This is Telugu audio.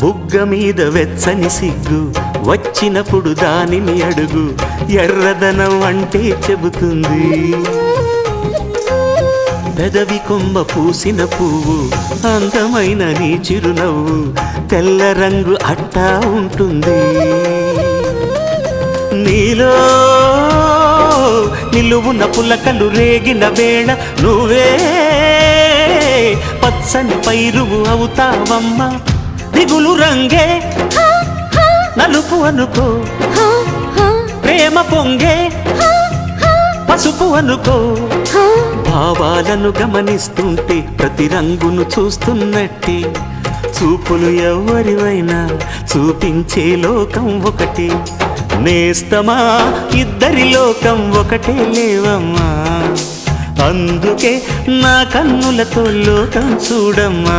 బుగ్గ మీద వెచ్చని సిగ్గు వచ్చినప్పుడు దానిని అడుగు, ఎర్రదనం అంటే చెబుతుంది. పెదవి కొమ్మ పూసిన పువ్వు అందమైన నీ చిరునవ్వు, తెల్ల రంగు అట్టా ఉంటుంది. నీలో నిలువున పులకలు రేగిన వేళ నువ్వే పచ్చని పైరువు అవుతావమ్మా. దిగులు రంగే నలుపు అనుకో, ప్రేమ పొంగే పసుపు అనుకో. భావాలను గమనిస్తుంటే ప్రతి రంగును చూస్తున్నట్టే, చూపులు ఎవరివైనా చూపించే లోకం ఒకటే. నేస్తమా ఇద్దరి లోకం ఒకటే లేవమ్మా, అందుకే నా కన్నులతో లోకం చూడమ్మా.